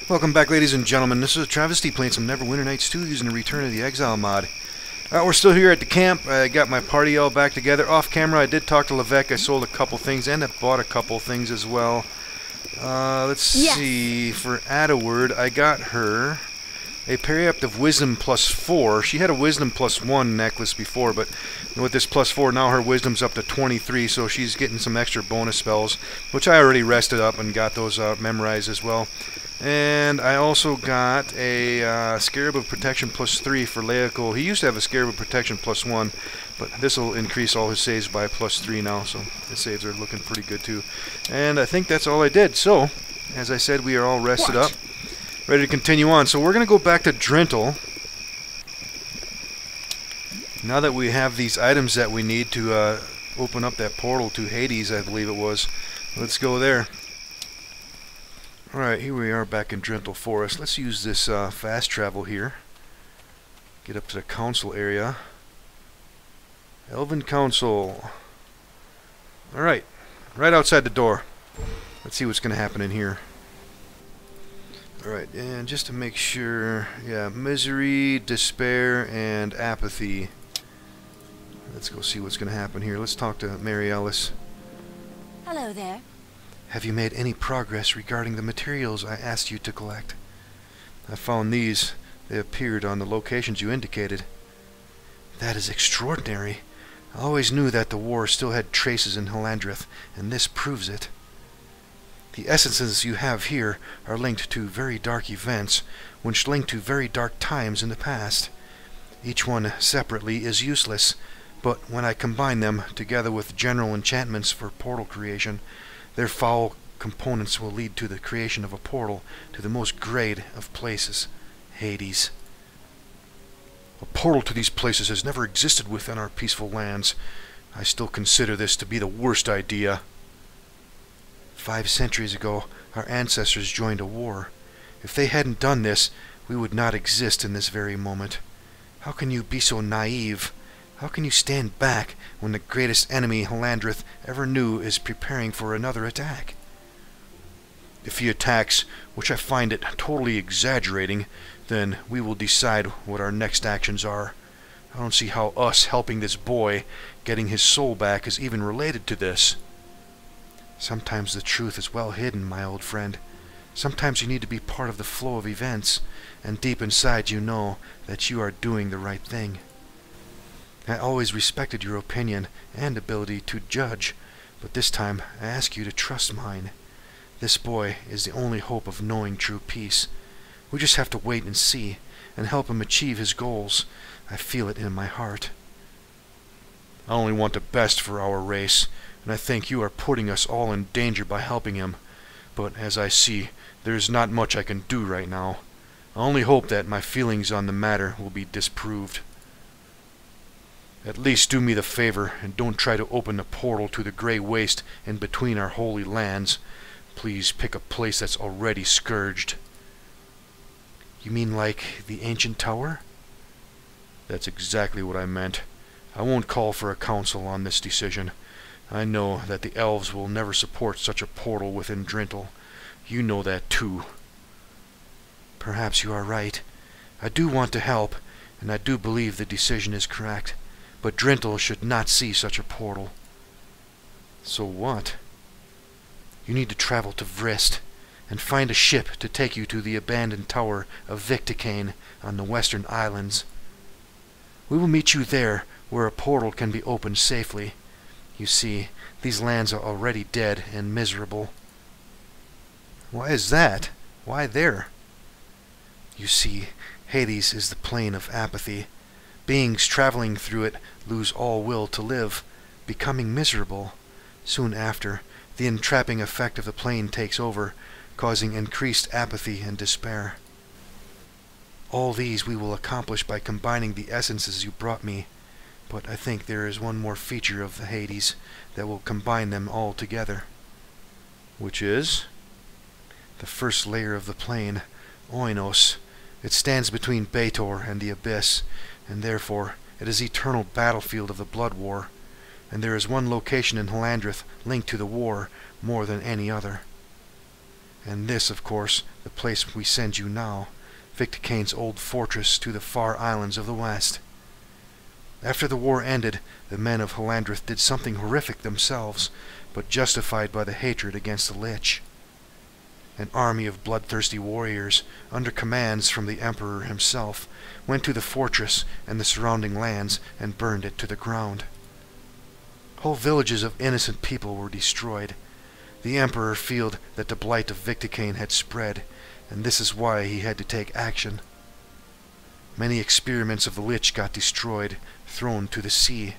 Welcome back, ladies and gentlemen. This is AhTravesty playing some Neverwinter Nights 2 using the Return of the Exile mod. We're still here at the camp. I got my party all back together. Off camera, I did talk to Levesque. I sold a couple things and I bought a couple things as well. Let's see. For Adaward, I got her a Periapt of Wisdom +4. She had a Wisdom +1 necklace before, but with this +4, now her Wisdom's up to 23, so she's getting some extra bonus spells, which I already rested up and got those memorized as well. And I also got a Scarab of Protection +3 for Leocal. He used to have a Scarab of Protection +1, but this will increase all his saves by +3 now, so his saves are looking pretty good too. And I think that's all I did. So, as I said, we are all rested up, ready to continue on. So we're going to go back to Drintle. Now that we have these items that we need to open up that portal to Hades, I believe it was. Let's go there. Alright, here we are back in Drintle Forest. Let's use this fast travel here. Get up to the council area. Elven Council. Alright, right outside the door. Let's see what's going to happen in here. Alright, and just to make sure, yeah, misery, despair, and apathy. Let's go see what's going to happen here. Let's talk to Mary Ellis. Hello there. Have you made any progress regarding the materials I asked you to collect? I found these. They appeared on the locations you indicated. That is extraordinary. I always knew that the war still had traces in Halandrith, and this proves it. The essences you have here are linked to very dark events, which link to very dark times in the past. Each one separately is useless, but when I combine them together with general enchantments for portal creation, their foul components will lead to the creation of a portal to the most grade of places, Hades. A portal to these places has never existed within our peaceful lands. I still consider this to be the worst idea. 5 centuries ago, our ancestors joined a war. If they hadn't done this, we would not exist in this very moment. How can you be so naive? How can you stand back when the greatest enemy Halandrith ever knew is preparing for another attack? If he attacks, which I find it totally exaggerating, then we will decide what our next actions are. I don't see how us helping this boy, getting his soul back, is even related to this. Sometimes the truth is well hidden, my old friend. Sometimes you need to be part of the flow of events, and deep inside you know that you are doing the right thing. I always respected your opinion and ability to judge, but this time I ask you to trust mine. This boy is the only hope of knowing true peace. We just have to wait and see, and help him achieve his goals. I feel it in my heart. I only want the best for our race, and I think you are putting us all in danger by helping him. But as I see, there is not much I can do right now. I only hope that my feelings on the matter will be disproved. At least do me the favor, and don't try to open the portal to the Grey Waste in between our holy lands. Please pick a place that's already scourged. You mean like the ancient tower? That's exactly what I meant. I won't call for a council on this decision. I know that the elves will never support such a portal within Drintle. You know that too. Perhaps you are right. I do want to help, and I do believe the decision is correct. But Drintle should not see such a portal. So what? You need to travel to Vrist, and find a ship to take you to the abandoned tower of Victicane on the western islands. We will meet you there, where a portal can be opened safely. You see, these lands are already dead and miserable. Why is that? Why there? You see, Hades is the plane of apathy. Beings traveling through it lose all will to live, becoming miserable. Soon after, the entrapping effect of the plane takes over, causing increased apathy and despair. All these we will accomplish by combining the essences you brought me, but I think there is one more feature of the Hades that will combine them all together. Which is? The first layer of the plane, Oinos. It stands between Baator and the Abyss, and therefore it is the eternal battlefield of the Blood War, and there is one location in Halandrith linked to the war more than any other. And this, of course, the place we send you now, Victicane's old fortress to the far islands of the west. After the war ended, the men of Halandrith did something horrific themselves, but justified by the hatred against the Lich. An army of bloodthirsty warriors, under commands from the Emperor himself, went to the fortress and the surrounding lands and burned it to the ground. Whole villages of innocent people were destroyed. The Emperor feared that the blight of Victicane had spread, and this is why he had to take action. Many experiments of the Lich got destroyed, thrown to the sea.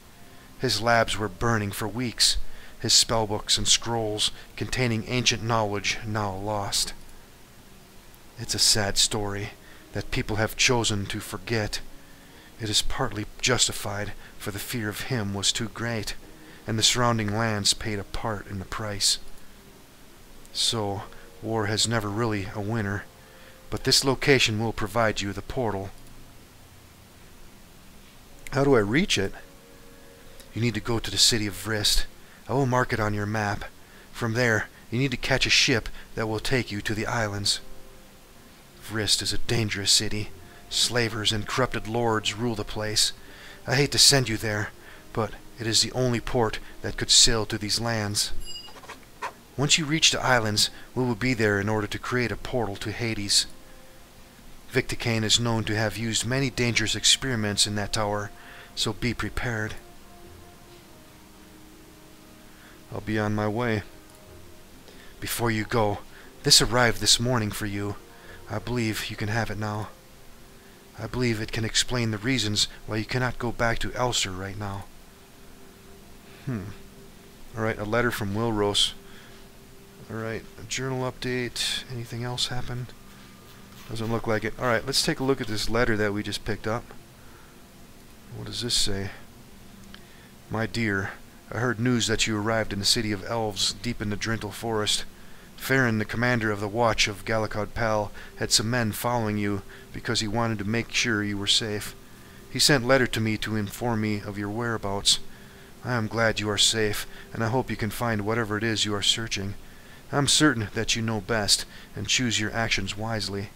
His labs were burning for weeks, his spellbooks and scrolls containing ancient knowledge now lost. It's a sad story that people have chosen to forget. It is partly justified, for the fear of him was too great, and the surrounding lands paid a part in the price. So, war has never really a winner, but this location will provide you the portal. How do I reach it? You need to go to the city of Vrist. I will mark it on your map. From there, you need to catch a ship that will take you to the islands. Vrist is a dangerous city. Slavers and corrupted lords rule the place. I hate to send you there, but it is the only port that could sail to these lands. Once you reach the islands, we will be there in order to create a portal to Hades. Victicane is known to have used many dangerous experiments in that tower, so be prepared. I'll be on my way. Before you go, this arrived this morning for you. I believe you can have it now. I believe it can explain the reasons why you cannot go back to Ulster right now. Alright, a letter from Wilros. Alright, a journal update. Anything else happen? Doesn't look like it. Alright, let's take a look at this letter that we just picked up. What does this say? My dear, I heard news that you arrived in the city of Elves deep in the Drintel Forest. Farron, the commander of the Watch of Galacod Pal, had some men following you because he wanted to make sure you were safe. He sent letter to me to inform me of your whereabouts. I am glad you are safe, and I hope you can find whatever it is you are searching. I am certain that you know best, and choose your actions wisely.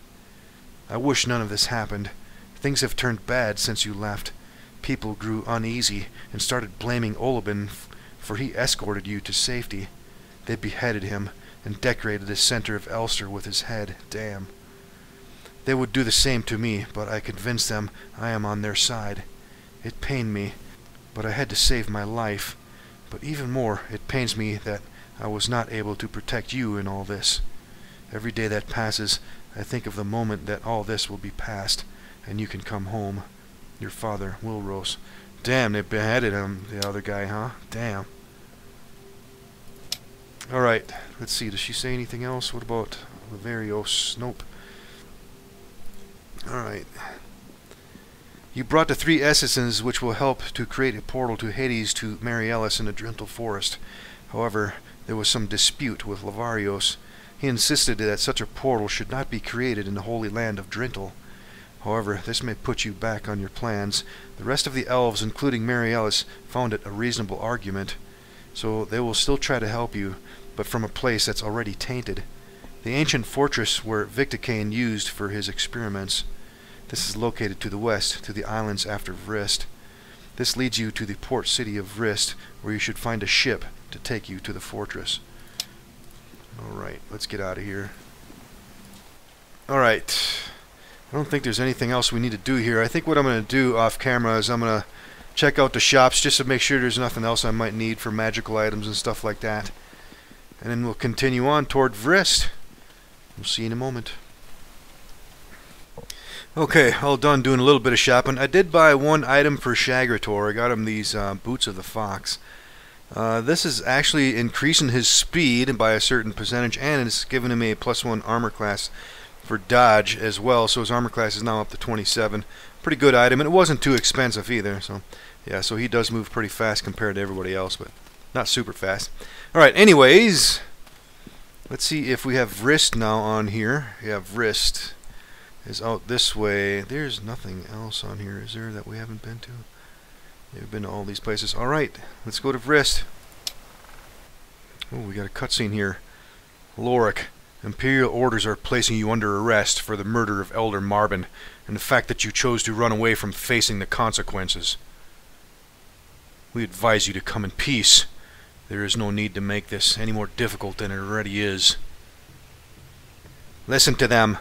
I wish none of this happened. Things have turned bad since you left. People grew uneasy and started blaming Olabin for he escorted you to safety. They beheaded him and decorated the center of Ulster with his head. Damn. They would do the same to me, but I convinced them I am on their side. It pained me, but I had to save my life. But even more, it pains me that I was not able to protect you in all this. Every day that passes, I think of the moment that all this will be past, and you can come home. Your father, Wilros. Damn, they beheaded him, the other guy, huh? Damn. Alright, let's see, does she say anything else? What about Laverios? Nope. Alright. You brought the 3 essences which will help to create a portal to Hades to Mariellis in the Drintel Forest. However, there was some dispute with Laverios. He insisted that such a portal should not be created in the Holy Land of Drintel. However, this may put you back on your plans. The rest of the elves, including Mariellis, found it a reasonable argument, so they will still try to help you, but from a place that's already tainted. The ancient fortress where Victicane used for his experiments. This is located to the west, to the islands after Vrist. This leads you to the port city of Vrist, where you should find a ship to take you to the fortress. Alright, let's get out of here. Alright. I don't think there's anything else we need to do here. I think what I'm going to do off camera is I'm going to check out the shops just to make sure there's nothing else I might need for magical items and stuff like that. And then we'll continue on toward Vrist. We'll see you in a moment. Okay, all done doing a little bit of shopping. I did buy one item for Shagrator. I got him these Boots of the Fox. This is actually increasing his speed by a certain percentage, and it's giving him a +1 armor class for dodge as well, so his armor class is now up to 27. Pretty good item, and it wasn't too expensive either, so yeah, so he does move pretty fast compared to everybody else, but not super fast. Alright, anyways, let's see if we have Vrist now on here. Yeah, Vrist is out this way. There's nothing else on here, is there, that we haven't been to? Yeah, we've been to all these places. Alright, let's go to Vrist. Oh, we got a cutscene here. Lorik, Imperial orders are placing you under arrest for the murder of Elder Marbin and the fact that you chose to run away from facing the consequences. We advise you to come in peace. There is no need to make this any more difficult than it already is. Listen to them.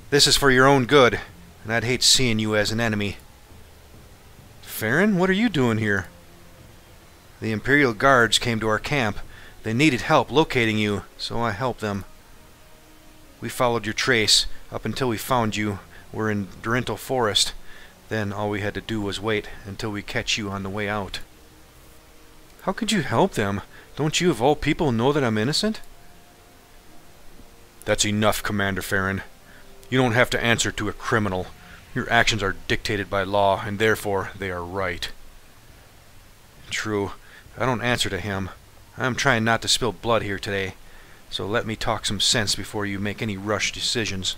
This is for your own good, and I'd hate seeing you as an enemy. Farron, what are you doing here? The Imperial Guards came to our camp. They needed help locating you, so I helped them. We followed your trace up until we found you. We're in Durintal Forest. Then all we had to do was wait until we catch you on the way out. How could you help them? Don't you of all people know that I'm innocent? That's enough, Commander Farron. You don't have to answer to a criminal. Your actions are dictated by law, and therefore they are right. True. I don't answer to him. I'm trying not to spill blood here today, so let me talk some sense before you make any rush decisions.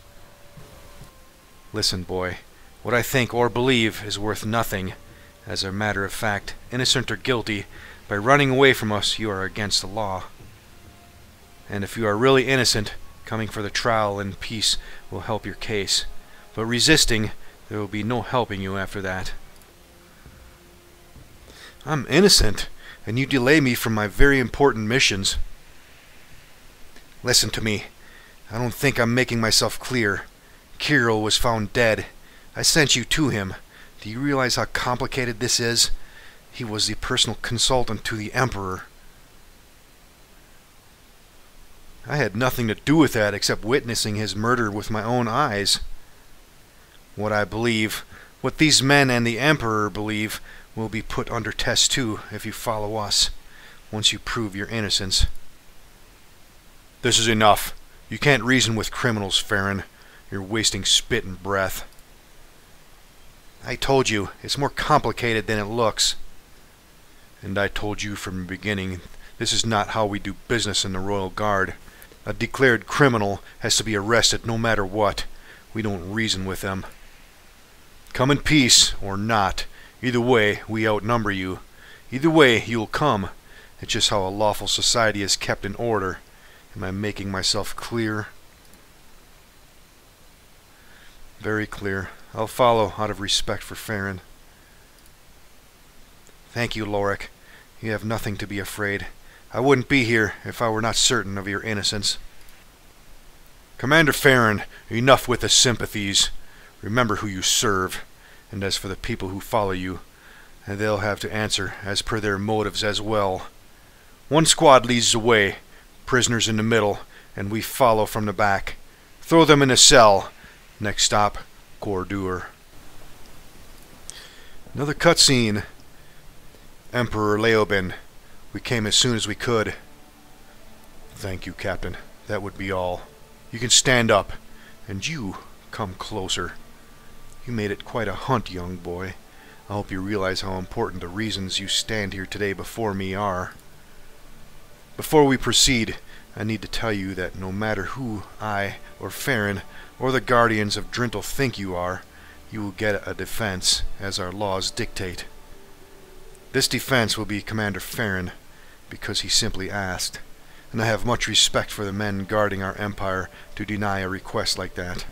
Listen, boy. What I think or believe is worth nothing. As a matter of fact, innocent or guilty, by running away from us, you are against the law. And if you are really innocent, coming for the trial in peace will help your case. But resisting, there will be no helping you after that. I'm innocent, and you delay me from my very important missions. Listen to me. I don't think I'm making myself clear. Kirill was found dead. I sent you to him. Do you realize how complicated this is? He was the personal consultant to the Emperor. I had nothing to do with that except witnessing his murder with my own eyes. What I believe, what these men and the Emperor believe, will be put under test too if you follow us, once you prove your innocence. This is enough. You can't reason with criminals, Farron. You're wasting spit and breath. I told you, it's more complicated than it looks. And I told you from the beginning, this is not how we do business in the Royal Guard. A declared criminal has to be arrested no matter what. We don't reason with them. Come in peace, or not. Either way, we outnumber you. Either way, you'll come. It's just how a lawful society is kept in order. Am I making myself clear? Very clear. I'll follow out of respect for Farron. Thank you, Lorik. You have nothing to be afraid. I wouldn't be here if I were not certain of your innocence. Commander Farron, enough with the sympathies. Remember who you serve. And as for the people who follow you, they'll have to answer as per their motives as well. One squad leads the way, prisoners in the middle, and we follow from the back. Throw them in a cell. Next stop, Gordur. Another cutscene. Emperor Leoben. We came as soon as we could. Thank you, Captain. That would be all. You can stand up, and you come closer. You made it quite a hunt, young boy. I hope you realize how important the reasons you stand here today before me are. Before we proceed, I need to tell you that no matter who I, or Farron, or the Guardians of Drintle think you are, you will get a defense, as our laws dictate. This defense will be Commander Farron, because he simply asked, and I have much respect for the men guarding our empire to deny a request like that.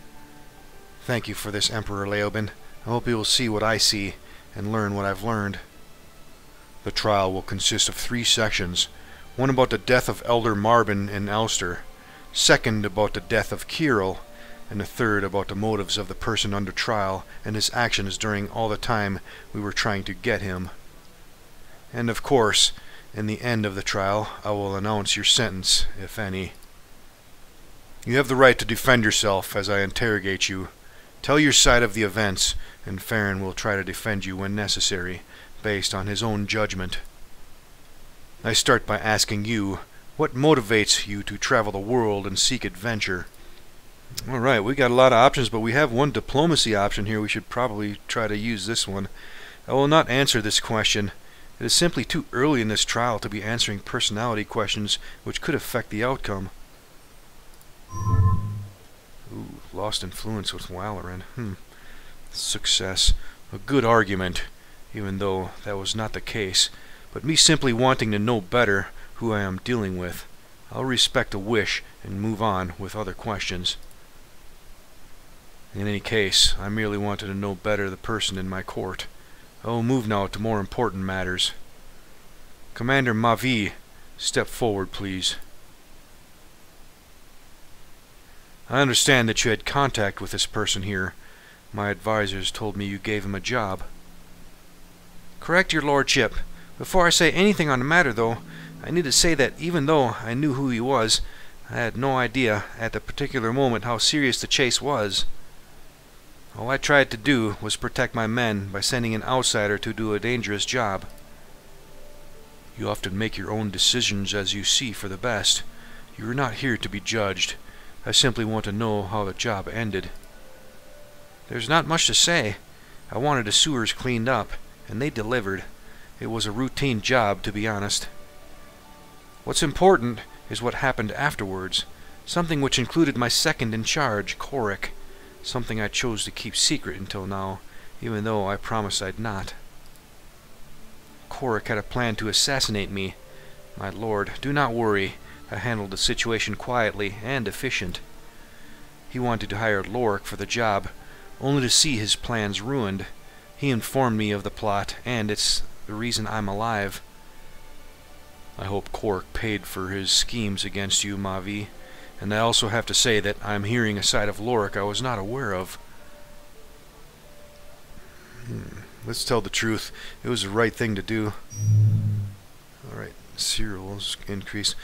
Thank you for this, Emperor Leoben. I hope you will see what I see, and learn what I've learned. The trial will consist of 3 sections, one about the death of Elder Marbin in Ulster, second about the death of Kirill, and the third about the motives of the person under trial and his actions during all the time we were trying to get him. And of course, in the end of the trial, I will announce your sentence, if any. You have the right to defend yourself as I interrogate you. Tell your side of the events, and Farron will try to defend you when necessary, based on his own judgment. I start by asking you, what motivates you to travel the world and seek adventure? Alright, we got a lot of options, but we have one diplomacy option here. We should probably try to use this one. I will not answer this question. It is simply too early in this trial to be answering personality questions which could affect the outcome. Ooh, lost influence with Walleran. Success. A good argument, even though that was not the case. But me simply wanting to know better who I am dealing with. I'll respect a wish and move on with other questions. In any case, I merely wanted to know better the person in my court. I will move now to more important matters. Commander Mavi, step forward, please. I understand that you had contact with this person here. My advisors told me you gave him a job. Correct, your lordship. Before I say anything on the matter, though, I need to say that even though I knew who he was, I had no idea at the particular moment how serious the chase was. All I tried to do was protect my men by sending an outsider to do a dangerous job. You often make your own decisions as you see for the best. You are not here to be judged. I simply want to know how the job ended. There's not much to say. I wanted the sewers cleaned up, and they delivered. It was a routine job, to be honest. What's important is what happened afterwards, something which included my second in charge, Korik, something I chose to keep secret until now, even though I promised I'd not. Korik had a plan to assassinate me. My lord, do not worry. I handled the situation quietly and efficient. He wanted to hire Lorik for the job, only to see his plans ruined. He informed me of the plot, and it's the reason I'm alive. I hope Korik paid for his schemes against you, Mavi, and I also have to say that I'm hearing a side of Lorik I was not aware of. Let's tell the truth. It was the right thing to do. Alright, cereals increase.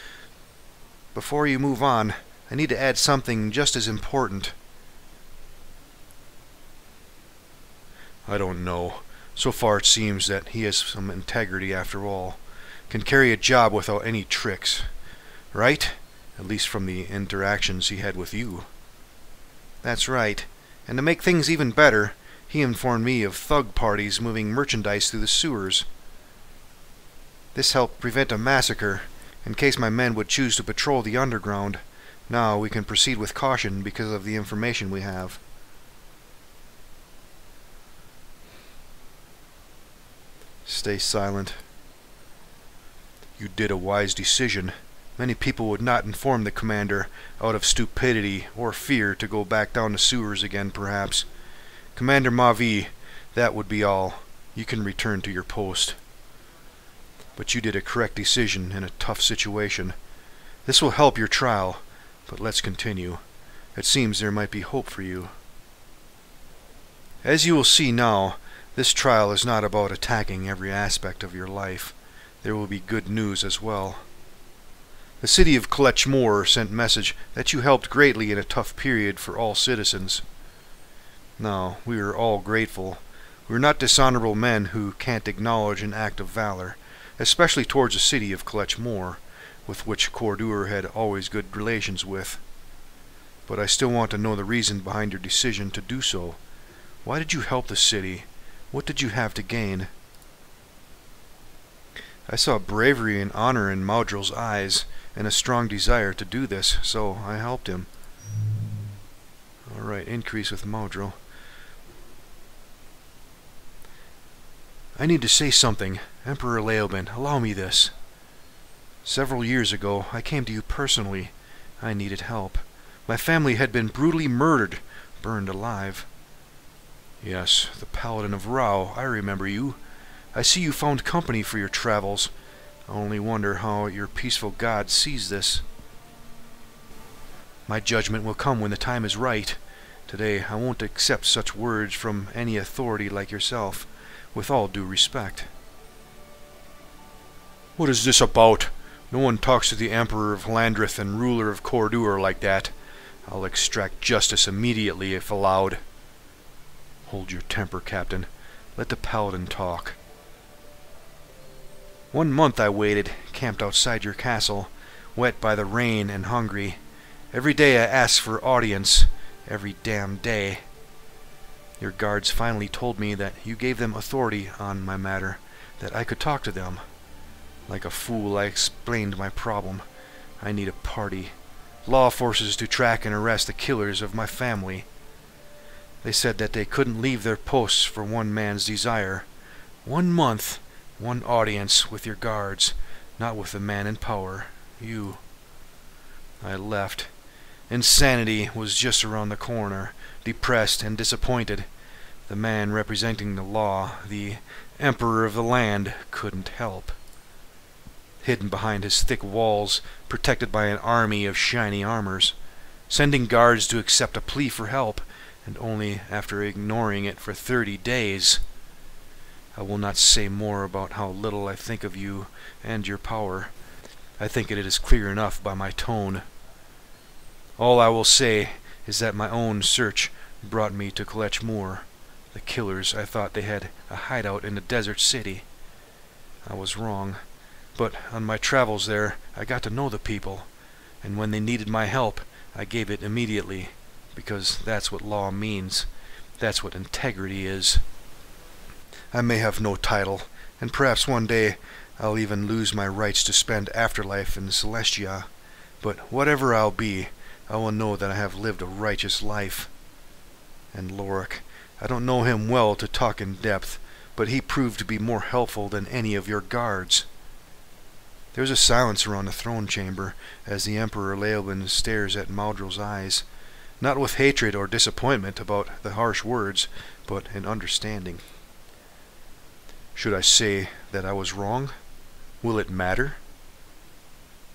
Before you move on, I need to add something just as important. I don't know. So far it seems that he has some integrity after all. Can carry a job without any tricks. Right? At least from the interactions he had with you. That's right. And to make things even better, he informed me of thug parties moving merchandise through the sewers. This helped prevent a massacre, in case my men would choose to patrol the underground. Now we can proceed with caution because of the information we have. Stay silent. You did a wise decision. Many people would not inform the commander out of stupidity or fear to go back down the sewers again, perhaps. Commander Mavi, that would be all. You can return to your post. But you did a correct decision in a tough situation. This will help your trial, but let's continue. It seems there might be hope for you. As you will see now, this trial is not about attacking every aspect of your life. There will be good news as well. The city of Clangeddin sent message that you helped greatly in a tough period for all citizens. Now, we are all grateful. We are not dishonorable men who can't acknowledge an act of valor, especially towards the city of Clangeddin, with which Cordur had always good relations with. But I still want to know the reason behind your decision to do so. Why did you help the city? What did you have to gain? I saw bravery and honor in Maudrill's eyes, and a strong desire to do this, so I helped him. Alright, increase with Maudrill. I need to say something. Emperor Leoben, allow me this. Several years ago, I came to you personally. I needed help. My family had been brutally murdered, burned alive. Yes, the Paladin of Rao, I remember you. I see you found company for your travels. I only wonder how your peaceful god sees this. My judgment will come when the time is right. Today, I won't accept such words from any authority like yourself, with all due respect. What is this about? No one talks to the Emperor of Landreth and ruler of Cordur like that. I'll extract justice immediately if allowed. Hold your temper, Captain. Let the Paladin talk. 1 month I waited, camped outside your castle, wet by the rain and hungry. Every day I asked for audience, every damn day. Your guards finally told me that you gave them authority on my matter, that I could talk to them. Like a fool, I explained my problem. I need a party. Law forces to track and arrest the killers of my family. They said that they couldn't leave their posts for one man's desire. 1 month, 1 audience with your guards, not with the man in power, you. I left. Insanity was just around the corner, depressed and disappointed. The man representing the law, the emperor of the land, couldn't help. Hidden behind his thick walls, protected by an army of shiny armors, sending guards to accept a plea for help, and only after ignoring it for 30 days. I will not say more about how little I think of you and your power. I think it is clear enough by my tone. All I will say is that my own search brought me to Clangeddin. The killers, I thought they had a hideout in the desert city. I was wrong, but on my travels there I got to know the people, and when they needed my help I gave it immediately, because that's what law means. That's what integrity is. I may have no title, and perhaps one day I'll even lose my rights to spend afterlife in Celestia, but whatever I'll be, I will know that I have lived a righteous life. And Lorik, I don't know him well to talk in depth, but he proved to be more helpful than any of your guards. There was a silence around the throne chamber as the Emperor Leoben stares at Maudrill's eyes, not with hatred or disappointment about the harsh words, but in understanding. Should I say that I was wrong? Will it matter?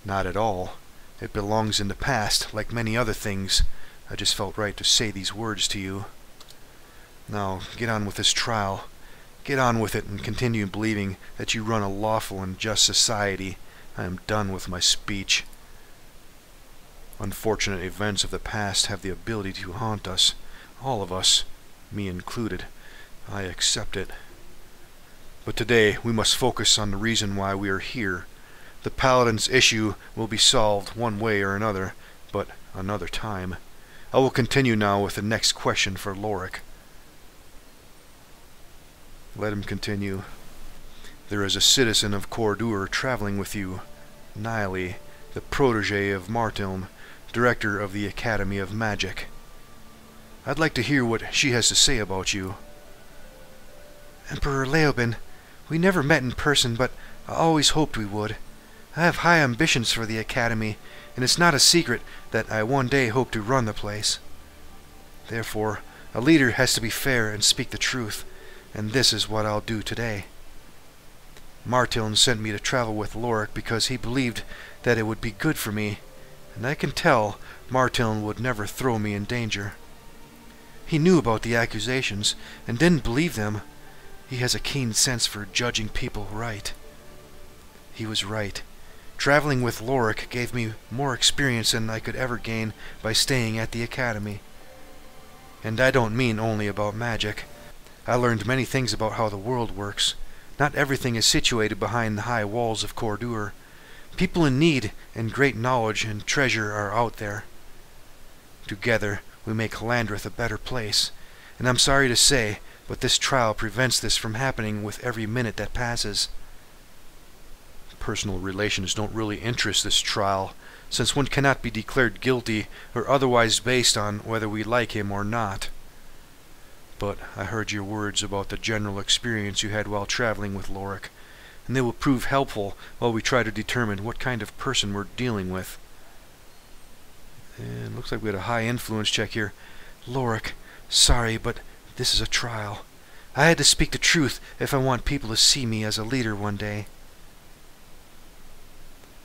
Not at all. It belongs in the past, like many other things. I just felt right to say these words to you. Now, get on with this trial. Get on with it and continue believing that you run a lawful and just society. I am done with my speech. Unfortunate events of the past have the ability to haunt us. All of us, me included. I accept it. But today we must focus on the reason why we are here. The Paladin's issue will be solved one way or another, but another time. I will continue now with the next question for Lorik. Let him continue. There is a citizen of Cordure traveling with you, Nile, the protege of Martilm, director of the Academy of Magic. I'd like to hear what she has to say about you. Emperor Leoben, we never met in person, but I always hoped we would. I have high ambitions for the Academy, and it's not a secret that I one day hope to run the place. Therefore, a leader has to be fair and speak the truth, and this is what I'll do today. Martilm sent me to travel with Lorik because he believed that it would be good for me, and I can tell Martilm would never throw me in danger. He knew about the accusations and didn't believe them. He has a keen sense for judging people right. He was right. Traveling with Lorik gave me more experience than I could ever gain by staying at the Academy. And I don't mean only about magic. I learned many things about how the world works. Not everything is situated behind the high walls of Cordure. People in need and great knowledge and treasure are out there. Together we make Calandrith a better place, and I'm sorry to say, but this trial prevents this from happening with every minute that passes. Personal relations don't really interest this trial, since one cannot be declared guilty or otherwise based on whether we like him or not. But I heard your words about the general experience you had while traveling with Lorik, and they will prove helpful while we try to determine what kind of person we're dealing with. And looks like we had a high influence check here. Lorik, sorry, but this is a trial. I had to speak the truth if I want people to see me as a leader one day.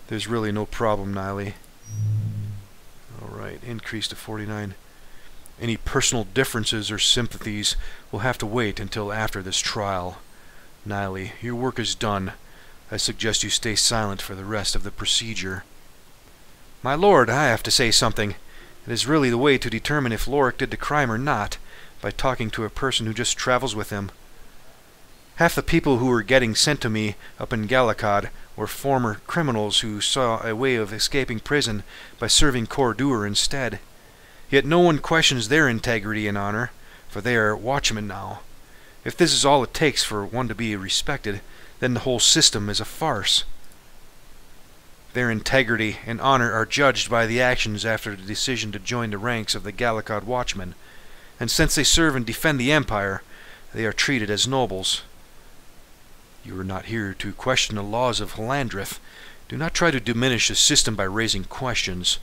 There's really no problem, Nile. Alright, increase to 49. Any personal differences or sympathies will have to wait until after this trial. Nile, your work is done. I suggest you stay silent for the rest of the procedure. My lord, I have to say something. It is really the way to determine if Lorik did the crime or not, by talking to a person who just travels with him. Half the people who were getting sent to me up in Galakad were former criminals who saw a way of escaping prison by serving Cordure instead. Yet no one questions their integrity and honor, for they are watchmen now. If this is all it takes for one to be respected, then the whole system is a farce. Their integrity and honor are judged by the actions after the decision to join the ranks of the Galakad Watchmen, and since they serve and defend the Empire, they are treated as nobles. You are not here to question the laws of Calandrith. Do not try to diminish the system by raising questions.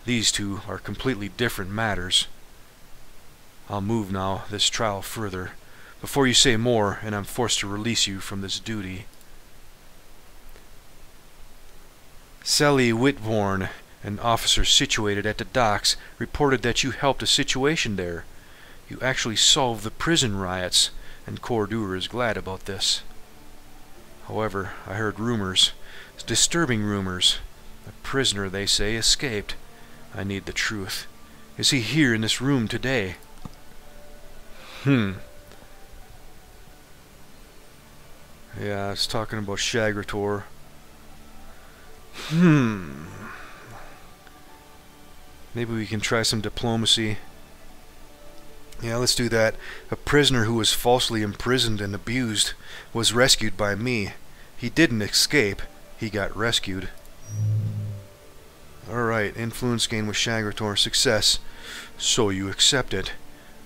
These two are completely different matters. I'll move now this trial further, before you say more and I'm forced to release you from this duty. Sally Whitbourne, an officer situated at the docks, reported that you helped a situation there. You actually solved the prison riots, and Cordur is glad about this. However, I heard rumors, disturbing rumors. A prisoner, they say, escaped. I need the truth. Is he here in this room today? Yeah, it's talking about Shagrator. Maybe we can try some diplomacy. Yeah, let's do that. A prisoner who was falsely imprisoned and abused was rescued by me. He didn't escape. He got rescued. Alright, influence gained with Shagrator. Success. So you accept it.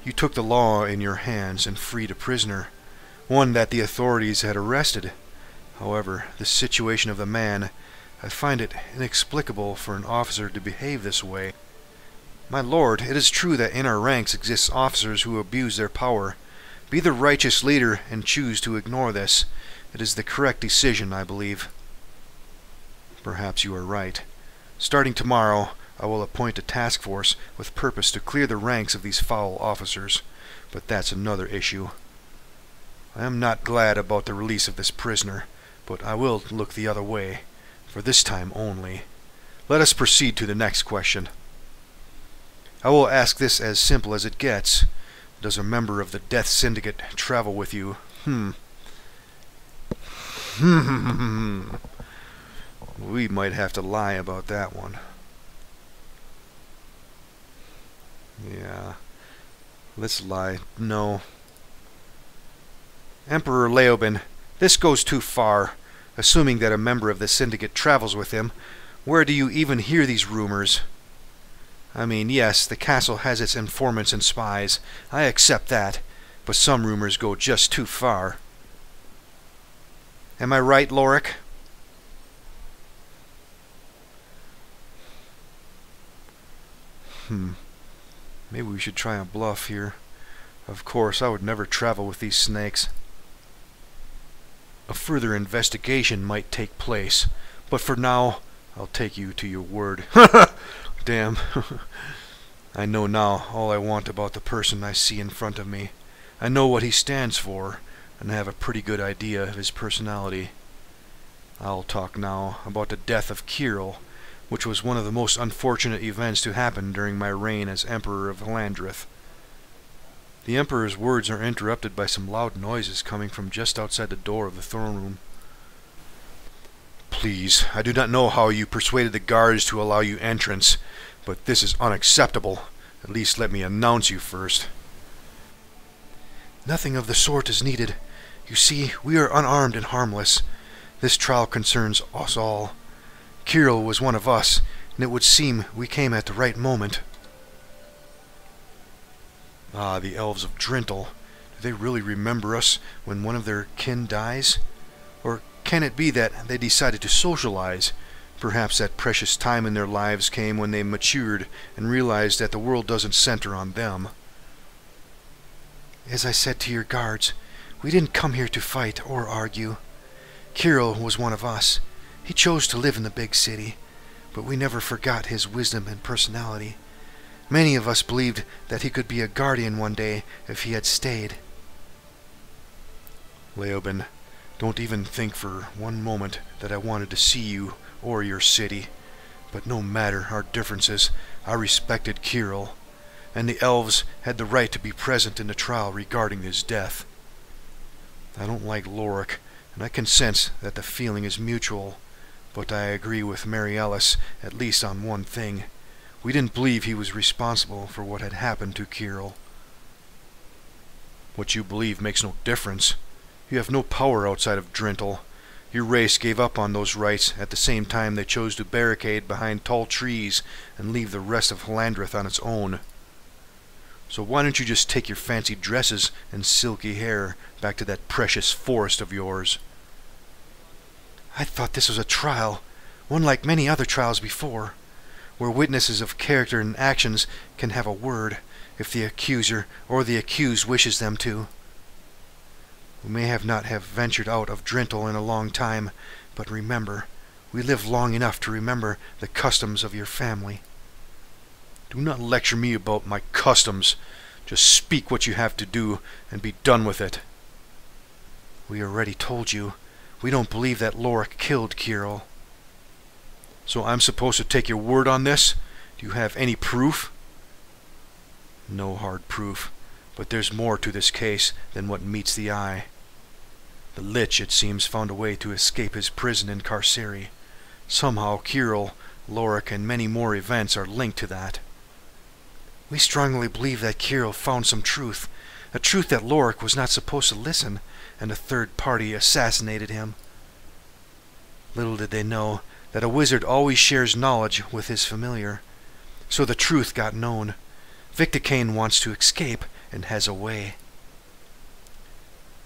You took the law in your hands and freed a prisoner, one that the authorities had arrested. However, the situation of the man, I find it inexplicable for an officer to behave this way. My lord, it is true that in our ranks exist officers who abuse their power. Be the righteous leader and choose to ignore this. It is the correct decision, I believe. Perhaps you are right. Starting tomorrow, I will appoint a task force with purpose to clear the ranks of these foul officers, but that's another issue. I am not glad about the release of this prisoner, but I will look the other way, for this time only. Let us proceed to the next question. I will ask this as simple as it gets. Does a member of the Death Syndicate travel with you? We might have to lie about that one. Yeah. Let's lie. No. Emperor Leoben, this goes too far. Assuming that a member of the Syndicate travels with him, where do you even hear these rumors? I mean, yes, the castle has its informants and spies. I accept that. But some rumors go just too far. Am I right, Lorik? Maybe we should try a bluff here. Of course, I would never travel with these snakes. A further investigation might take place, but for now, I'll take you to your word. Damn. I know now all I want about the person I see in front of me. I know what he stands for, and I have a pretty good idea of his personality. I'll talk now about the death of Kirill, which was one of the most unfortunate events to happen during my reign as Emperor of Halandrith. The Emperor's words are interrupted by some loud noises coming from just outside the door of the throne room. Please, I do not know how you persuaded the guards to allow you entrance, but this is unacceptable. At least let me announce you first. Nothing of the sort is needed. You see, we are unarmed and harmless. This trial concerns us all. Kirill was one of us, and it would seem we came at the right moment. Ah, the elves of Drintel. Do they really remember us when one of their kin dies? Or can it be that they decided to socialize? Perhaps that precious time in their lives came when they matured and realized that the world doesn't center on them. As I said to your guards, we didn't come here to fight or argue. Kirill was one of us. He chose to live in the big city, but we never forgot his wisdom and personality. Many of us believed that he could be a guardian one day if he had stayed. Leoben, don't even think for one moment that I wanted to see you or your city. But no matter our differences, I respected Kirill, and the elves had the right to be present in the trial regarding his death. I don't like Lorik, and I can sense that the feeling is mutual, but I agree with Mary Ellis at least on one thing. We didn't believe he was responsible for what had happened to Kirill. What you believe makes no difference. You have no power outside of Drintel. Your race gave up on those rights at the same time they chose to barricade behind tall trees and leave the rest of Halandrith on its own. So why don't you just take your fancy dresses and silky hair back to that precious forest of yours? I thought this was a trial, one like many other trials before. where witnesses of character and actions can have a word, if the accuser or the accused wishes them to. We may not have ventured out of Drintel in a long time, but remember, we live long enough to remember the customs of your family. Do not lecture me about my customs. Just speak what you have to do, and be done with it. We already told you. We don't believe that Lorik killed Kirill. So I'm supposed to take your word on this? Do you have any proof? No hard proof, but there's more to this case than what meets the eye. The Lich, it seems, found a way to escape his prison in Carceri. Somehow Kirill, Lorik, and many more events are linked to that. We strongly believe that Kirill found some truth, a truth that Lorik was not supposed to listen, and a third party assassinated him. Little did they know that a wizard always shares knowledge with his familiar. So the truth got known. Victicane wants to escape and has a way.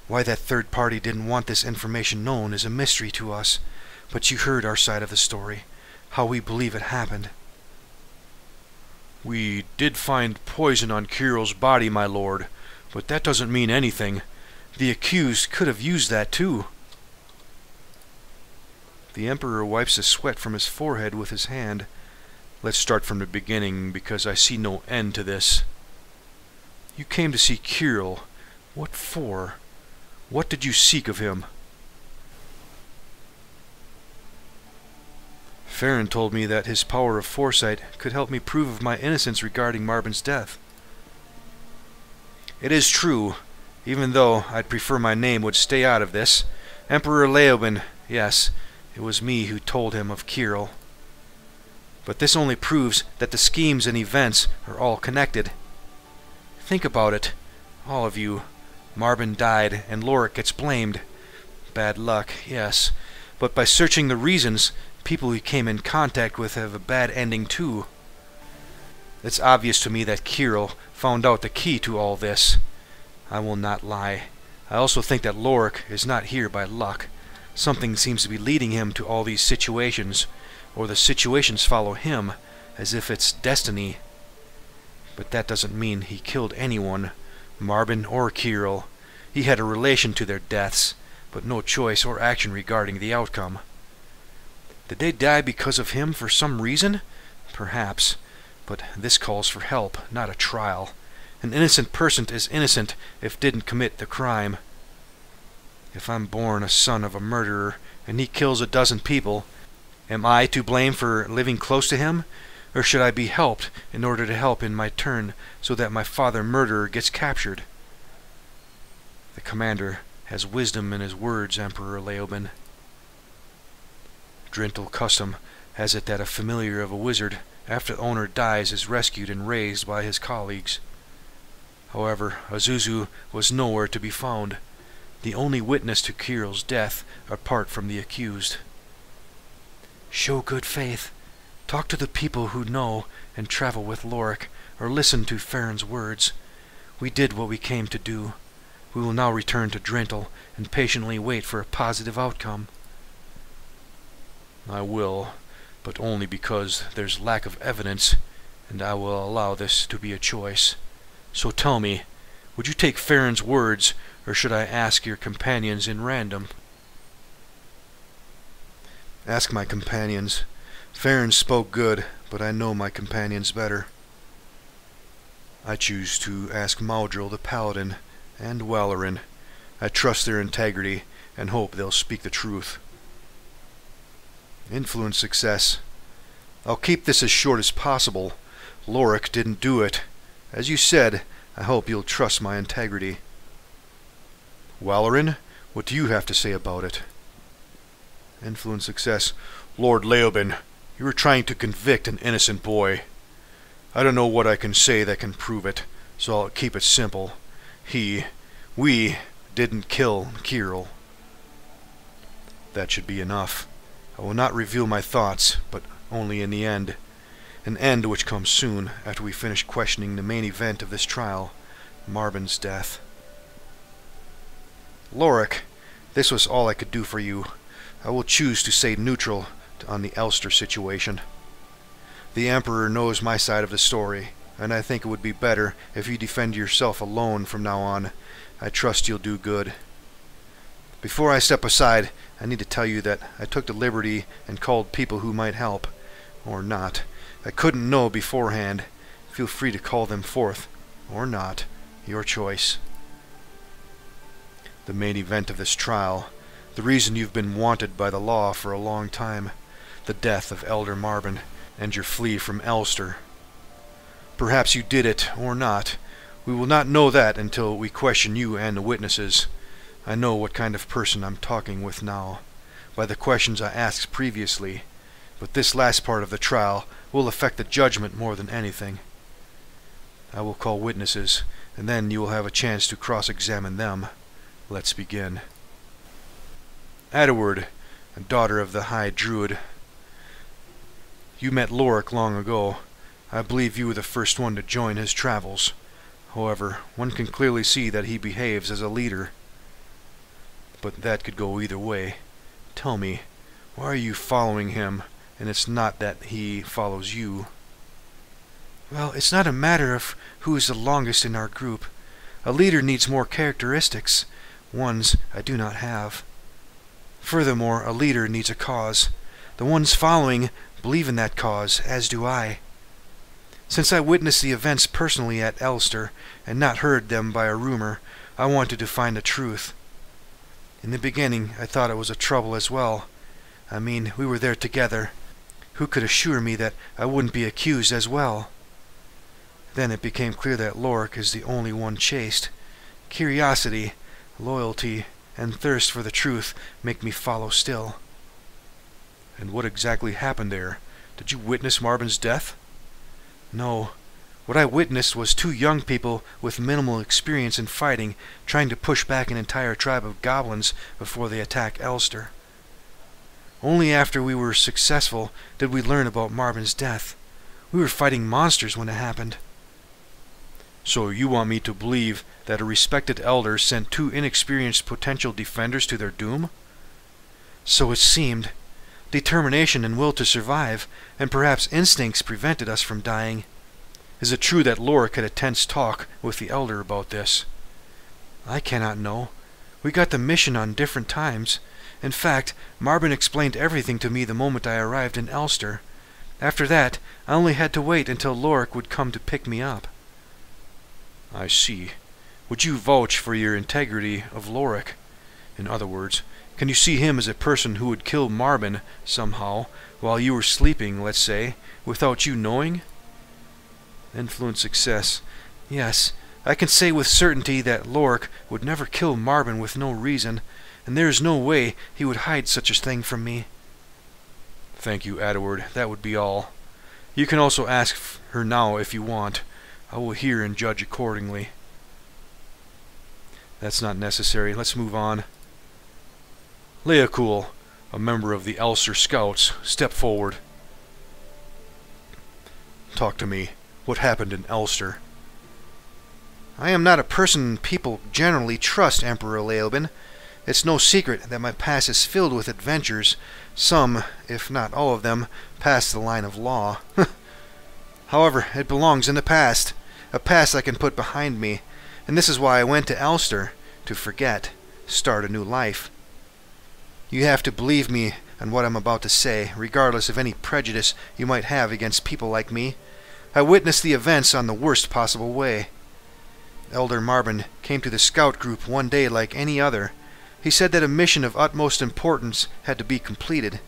Why that third party didn't want this information known is a mystery to us, but you heard our side of the story, how we believe it happened. We did find poison on Kirill's body, my lord, but that doesn't mean anything. The accused could have used that too. The Emperor wipes the sweat from his forehead with his hand. Let's start from the beginning, because I see no end to this. You came to see Kirill. What for? What did you seek of him? Farron told me that his power of foresight could help me prove of my innocence regarding Marbin's death. It is true, even though I'd prefer my name would stay out of this. Emperor Leoben, yes, it was me who told him of Kirill. But this only proves that the schemes and events are all connected. Think about it, all of you. Marbin died, and Lorik gets blamed. Bad luck, yes, but by searching the reasons, people he came in contact with have a bad ending too. It's obvious to me that Kirill found out the key to all this. I will not lie. I also think that Lorik is not here by luck. Something seems to be leading him to all these situations, or the situations follow him, as if it's destiny. But that doesn't mean he killed anyone, Marbin or Kirill. He had a relation to their deaths, but no choice or action regarding the outcome. Did they die because of him for some reason? Perhaps, but this calls for help, not a trial. An innocent person is innocent if didn't commit the crime. If I'm born a son of a murderer, and he kills a dozen people, am I to blame for living close to him? Or should I be helped in order to help in my turn, so that my father-murderer gets captured? The commander has wisdom in his words, Emperor Leoben. Drintel custom has it that a familiar of a wizard, after the owner dies, is rescued and raised by his colleagues. However, Azuzu was nowhere to be found, the only witness to Kirill's death apart from the accused. Show good faith. Talk to the people who know and travel with Lorik, or listen to Farron's words. We did what we came to do. We will now return to Drintel and patiently wait for a positive outcome. I will, but only because there's lack of evidence, and I will allow this to be a choice. So tell me, would you take Farron's words, or should I ask your companions in random? Ask my companions. Farron spoke good, but I know my companions better. I choose to ask Maudril the Paladin, and Wallerin. I trust their integrity, and hope they'll speak the truth. Influence success. I'll keep this as short as possible. Lorik didn't do it. As you said, I hope you'll trust my integrity. Wallerin, what do you have to say about it? Influence success. Lord Leoben, you are trying to convict an innocent boy. I don't know what I can say that can prove it, so I'll keep it simple. We didn't kill Kirill. That should be enough. I will not reveal my thoughts, but only in the end. An end which comes soon, after we finish questioning the main event of this trial, Marbin's death. Lorik, this was all I could do for you. I will choose to stay neutral on the Elster situation. The Emperor knows my side of the story, and I think it would be better if you defend yourself alone from now on. I trust you'll do good. Before I step aside, I need to tell you that I took the liberty and called people who might help. Or not. I couldn't know beforehand. Feel free to call them forth. Or not. Your choice. The main event of this trial. The reason you've been wanted by the law for a long time. The death of Elder Marbin, and your flee from Elster. Perhaps you did it, or not. We will not know that until we question you and the witnesses. I know what kind of person I'm talking with now, by the questions I asked previously, but this last part of the trial will affect the judgment more than anything. I will call witnesses, and then you will have a chance to cross-examine them. Let's begin. Adderward, a daughter of the High Druid. You met Lorik long ago. I believe you were the first one to join his travels. However, one can clearly see that he behaves as a leader. But that could go either way. Tell me, why are you following him, and it's not that he follows you? Well, it's not a matter of who is the longest in our group. A leader needs more characteristics, ones I do not have. Furthermore, a leader needs a cause. The ones following believe in that cause, as do I. Since I witnessed the events personally at Elster, and not heard them by a rumor, I wanted to find the truth. In the beginning, I thought it was a trouble as well. I mean, we were there together. Who could assure me that I wouldn't be accused as well? Then it became clear that Lorik is the only one chaste. Curiosity, loyalty, and thirst for the truth make me follow still. And what exactly happened there? Did you witness Marbin's death? No. What I witnessed was two young people with minimal experience in fighting trying to push back an entire tribe of goblins before they attack Elster. Only after we were successful did we learn about Marbin's death. We were fighting monsters when it happened. So you want me to believe that a respected elder sent two inexperienced potential defenders to their doom? So it seemed. Determination and will to survive, and perhaps instincts prevented us from dying. Is it true that Lorik had a tense talk with the elder about this? I cannot know. We got the mission on different times. In fact, Marbin explained everything to me the moment I arrived in Elster. After that, I only had to wait until Lorik would come to pick me up. I see. Would you vouch for your integrity of Lorik? In other words, can you see him as a person who would kill Marbin somehow, while you were sleeping, let's say, without you knowing? Influence success. Yes, I can say with certainty that Lorik would never kill Marbin with no reason, and there is no way he would hide such a thing from me. Thank you, Adderward. That would be all. You can also ask her now if you want. I will hear and judge accordingly. That's not necessary. Let's move on. Leocool, a member of the Elster Scouts, step forward. Talk to me. What happened in Elster? I am not a person people generally trust, Emperor Leoben. It's no secret that my past is filled with adventures. Some, if not all of them, pass the line of law. However, it belongs in the past. A past I can put behind me. And this is why I went to Elster. To forget. Start a new life. You have to believe me on what I'm about to say, regardless of any prejudice you might have against people like me. I witnessed the events on the worst possible way. Elder Marbin came to the scout group one day like any other. He said that a mission of utmost importance had to be completed.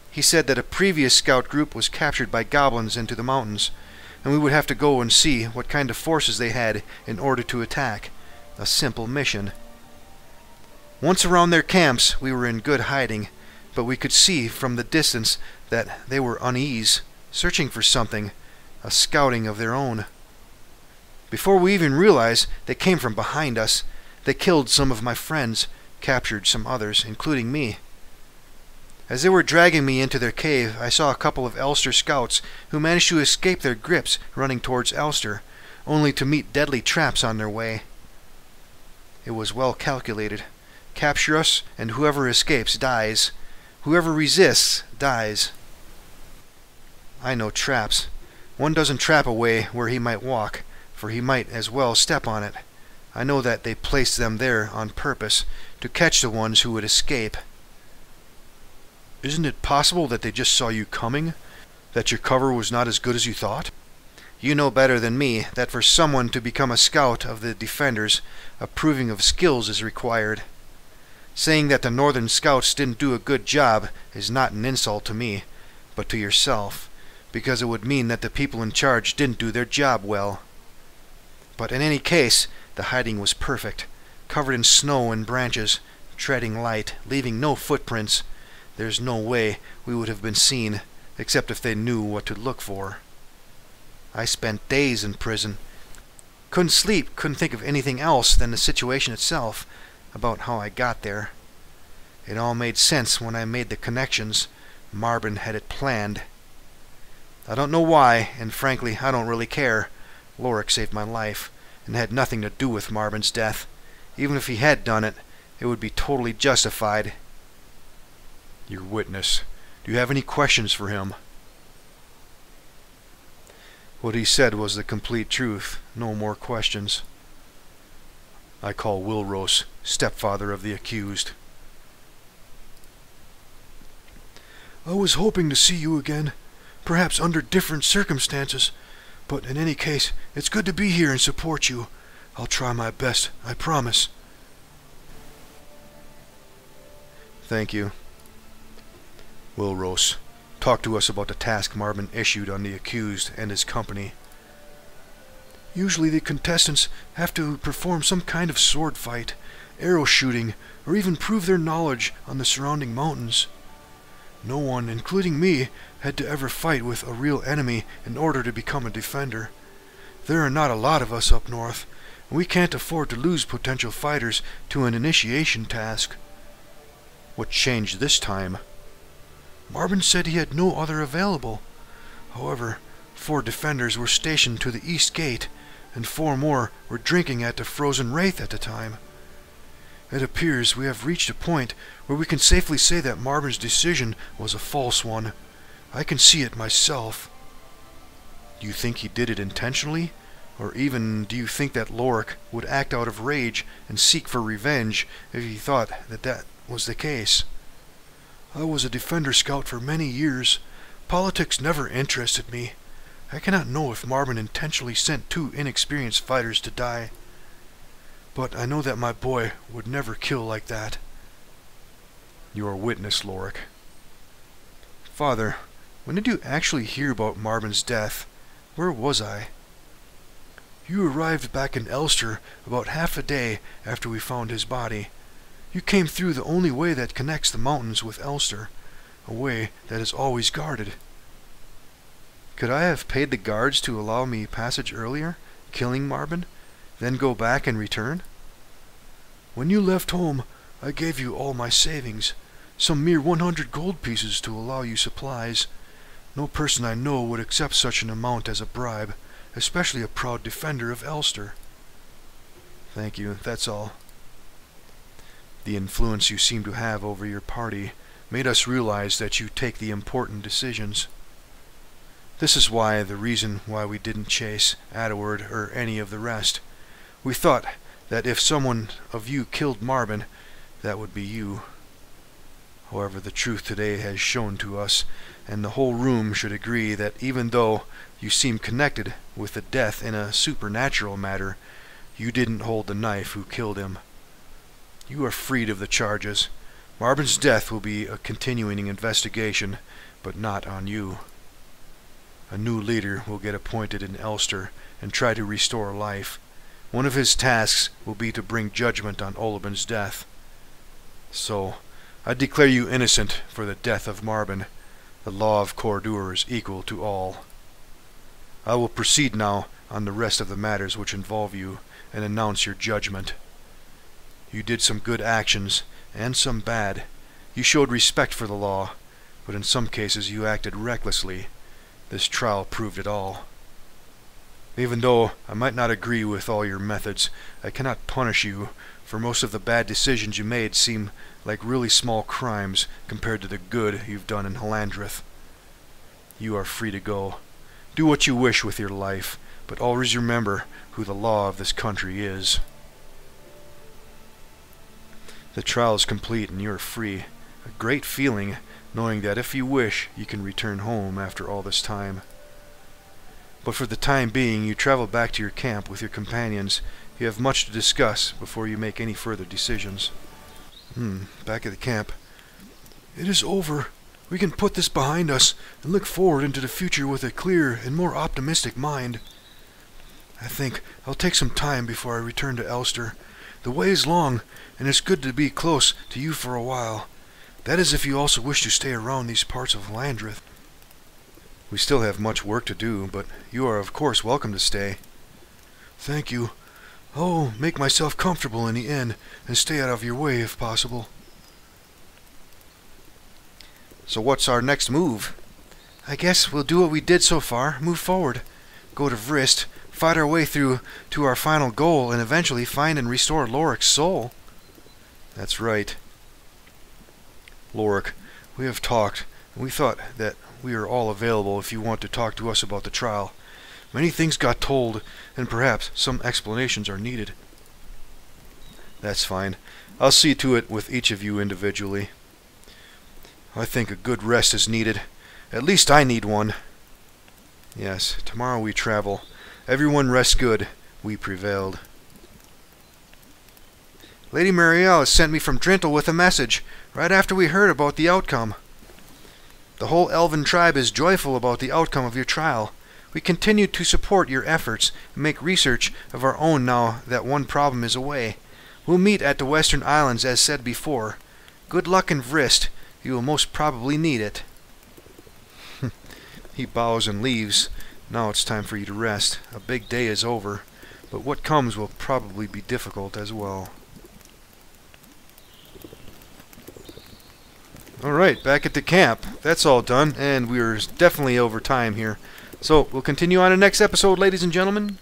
He said that a previous scout group was captured by goblins into the mountains, and we would have to go and see what kind of forces they had in order to attack. A simple mission. Once around their camps, we were in good hiding, but we could see from the distance that they were uneasy, searching for something, a scouting of their own. Before we even realized, they came from behind us. They killed some of my friends, captured some others, including me. As they were dragging me into their cave, I saw a couple of Elster scouts who managed to escape their grips running towards Elster, only to meet deadly traps on their way. It was well calculated. Capture us, and whoever escapes dies. Whoever resists dies. I know traps. One doesn't trap a way where he might walk, for he might as well step on it. I know that they placed them there on purpose, to catch the ones who would escape. Isn't it possible that they just saw you coming? That your cover was not as good as you thought? You know better than me that for someone to become a scout of the defenders, a proving of skills is required. Saying that the Northern scouts didn't do a good job is not an insult to me, but to yourself, because it would mean that the people in charge didn't do their job well. But in any case, the hiding was perfect, covered in snow and branches, treading light, leaving no footprints. There's no way we would have been seen, except if they knew what to look for. I spent days in prison. Couldn't sleep, couldn't think of anything else than the situation itself, about how I got there. It all made sense when I made the connections. Marvin had it planned. I don't know why, and frankly, I don't really care. Lorik saved my life, and had nothing to do with Marvin's death. Even if he had done it, it would be totally justified. Your witness. Do you have any questions for him? What he said was the complete truth. No more questions. I call Willrose, stepfather of the accused. I was hoping to see you again, perhaps under different circumstances, but in any case, it's good to be here and support you. I'll try my best, I promise. Thank you. Willrose, talk to us about the task Marvin issued on the accused and his company. Usually the contestants have to perform some kind of sword fight, arrow shooting, or even prove their knowledge on the surrounding mountains. No one, including me, had to ever fight with a real enemy in order to become a defender. There are not a lot of us up north, and we can't afford to lose potential fighters to an initiation task. What changed this time? Marvin said he had no other available. However, 4 defenders were stationed to the east gate, and 4 more were drinking at the Frozen Wraith at the time. It appears we have reached a point where we can safely say that Marvin's decision was a false one. I can see it myself. Do you think he did it intentionally? Or even do you think that Lorik would act out of rage and seek for revenge if he thought that that was the case? I was a defender scout for many years. Politics never interested me. I cannot know if Marvin intentionally sent 2 inexperienced fighters to die. But I know that my boy would never kill like that. Your witness, Lorik. Father, when did you actually hear about Marvin's death? Where was I? You arrived back in Elster about half a day after we found his body. You came through the only way that connects the mountains with Elster, a way that is always guarded. Could I have paid the guards to allow me passage earlier, killing Marvin, then go back and return? When you left home, I gave you all my savings, some mere 100 gold pieces to allow you supplies. No person I know would accept such an amount as a bribe, especially a proud defender of Elster. Thank you, that's all. The influence you seem to have over your party made us realize that you take the important decisions. This is the reason why we didn't chase Adaward or any of the rest. We thought that if someone of you killed Marvin, that would be you. However, the truth today has shown to us, and the whole room should agree that even though you seem connected with the death in a supernatural matter, you didn't hold the knife who killed him. You are freed of the charges. Marvin's death will be a continuing investigation, but not on you. A new leader will get appointed in Elster and try to restore life. One of his tasks will be to bring judgment on Olubin's death. So, I declare you innocent for the death of Marvin. The law of Cordur is equal to all. I will proceed now on the rest of the matters which involve you, and announce your judgment. You did some good actions, and some bad. You showed respect for the law, but in some cases you acted recklessly. This trial proved it all. Even though I might not agree with all your methods, I cannot punish you, for most of the bad decisions you made seem like really small crimes compared to the good you've done in Halandrith. You are free to go. Do what you wish with your life, but always remember who the law of this country is. The trial is complete and you are free. A great feeling, knowing that if you wish, you can return home after all this time. But for the time being, you travel back to your camp with your companions. You have much to discuss before you make any further decisions. Back at the camp. It is over. We can put this behind us and look forward into the future with a clear and more optimistic mind. I think I'll take some time before I return to Elster. The way is long, and it's good to be close to you for a while. That is if you also wish to stay around these parts of Landreth. We still have much work to do, but you are of course welcome to stay. Thank you. I'll make myself comfortable in the inn and stay out of your way if possible. So what's our next move? I guess we'll do what we did so far, move forward. Go to Vrist, fight our way through to our final goal, and eventually find and restore Lorik's soul. That's right. Lorik, we have talked, and we thought that we are all available if you want to talk to us about the trial. Many things got told, and perhaps some explanations are needed. That's fine. I'll see to it with each of you individually. I think a good rest is needed. At least I need one. Yes, tomorrow we travel. Everyone rest good. We prevailed. Lady Marielle has sent me from Drintel with a message, right after we heard about the outcome. The whole elven tribe is joyful about the outcome of your trial. We continue to support your efforts and make research of our own now that one problem is away. We'll meet at the Western Islands as said before. Good luck in Vrist. You will most probably need it. He bows and leaves. Now it's time for you to rest. A big day is over, but what comes will probably be difficult as well. Alright, back at the camp. That's all done, and we're definitely over time here. So, we'll continue on the next episode, ladies and gentlemen.